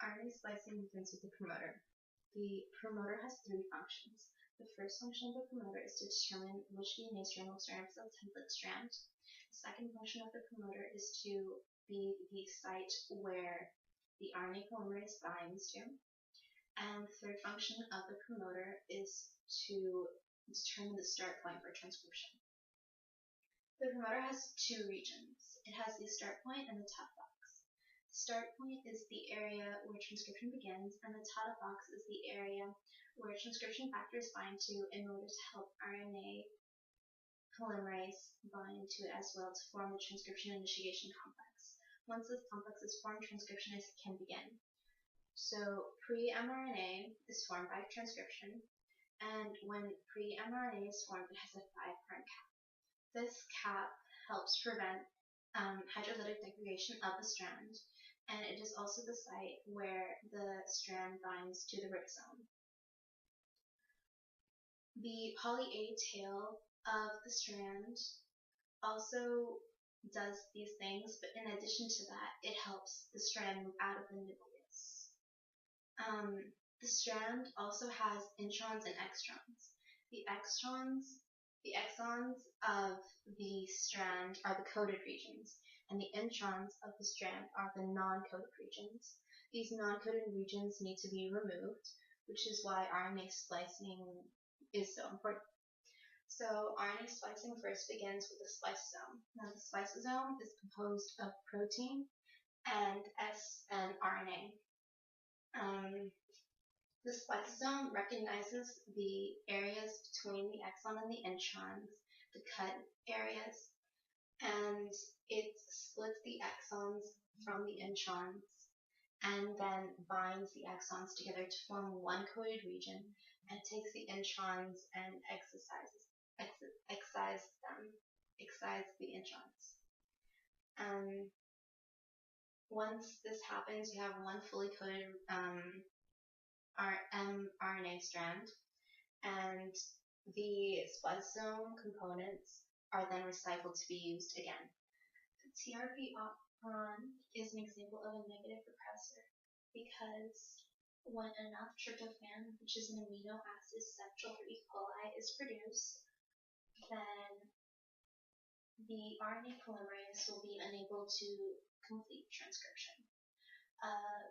RNA splicing begins with the promoter. The promoter has three functions. The first function of the promoter is to determine which DNA strand will serve as a template strand. The second function of the promoter is to be the site where the RNA polymerase binds to. And the third function of the promoter is to determine the start point for transcription. The promoter has two regions. It has the start point and the top box. The start point is the area where transcription begins, and the top box is the area where transcription factors bind to in order to help RNA polymerase bind to it as well to form the transcription initiation complex. Once this complex is formed, transcription can begin. So pre-mRNA is formed by transcription, and when pre-mRNA is formed, it has a 5' cap. This cap helps prevent hydrolytic degradation of the strand, and it is also the site where the strand binds to the ribosome. The poly-A tail of the strand also does these things, but in addition to that, it helps the strand move out of the nucleus. The strand also has introns and extrons. The exons of the strand are the coded regions, and the introns of the strand are the non-coded regions. These non-coded regions need to be removed, which is why RNA splicing is so important. So RNA splicing first begins with the spliceosome. Now the spliceosome is composed of protein and RNA. The spliceosome recognizes the areas between the exon and the introns, the cut areas, and it splits the exons from the introns and then binds the exons together to form one coded region and takes the introns and excises the introns. Once this happens, you have one fully coded mRNA strand, and the spliceosome components are then recycled to be used again. The TRP Operon is an example of a negative repressor because when enough tryptophan, which is an amino acid essential for E. coli, is produced, then the RNA polymerase will be unable to complete transcription.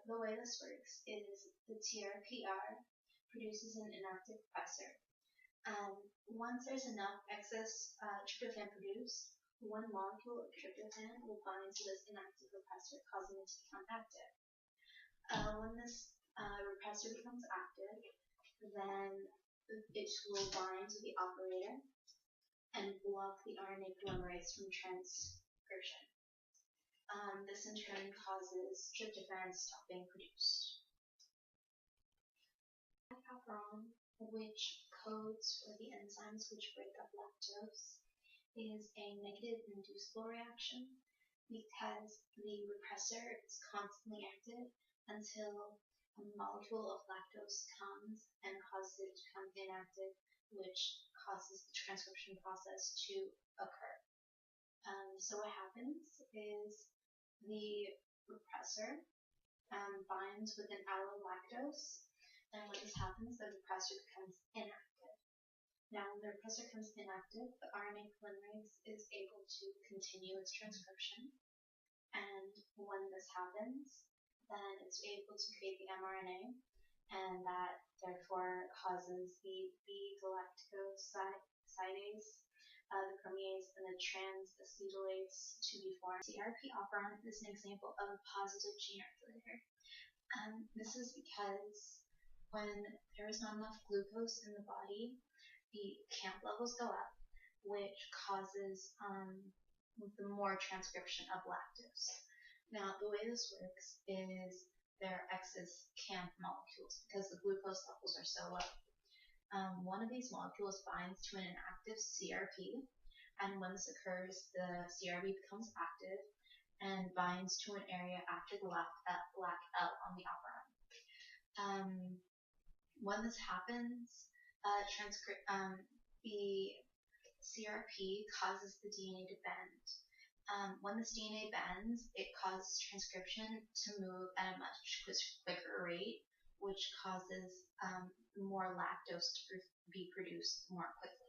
The way this works is the TRPR produces an inactive repressor. Once there's enough excess tryptophan produced, one molecule of tryptophan will bind to this inactive repressor, causing it to become active. When this repressor becomes active, then it will bind to the operator and block the RNA polymerase from transcription. This in turn causes tryptophan to stop being produced. LAC Operon, which codes for the enzymes which break up lactose, is a negative inducible reaction because the repressor is constantly active until a molecule of lactose comes and causes it to become inactive, which causes the transcription process to occur. So what happens is the repressor binds with an allolactose, and when this happens, the repressor becomes inactive. Now, when the repressor becomes inactive, the RNA polymerase is able to continue its transcription, and when this happens, then it's able to create the mRNA, and that therefore causes the galactosidase, the chromiase, and the transacetylase to be formed. TRP Operon is an example of a positive gene regulator. This is because when there is not enough glucose in the body, the CAMP levels go up, which causes the more transcription of lactose. Now, the way this works is there are excess CAMP molecules because the glucose levels are so low. One of these molecules binds to an inactive CRP, and when this occurs, the CRP becomes active and binds to an area after the LAC L on the operon. When this happens, the CRP causes the DNA to bend. When this DNA bends, it causes transcription to move at a much quicker heart rate, which causes more lactose to be produced more quickly.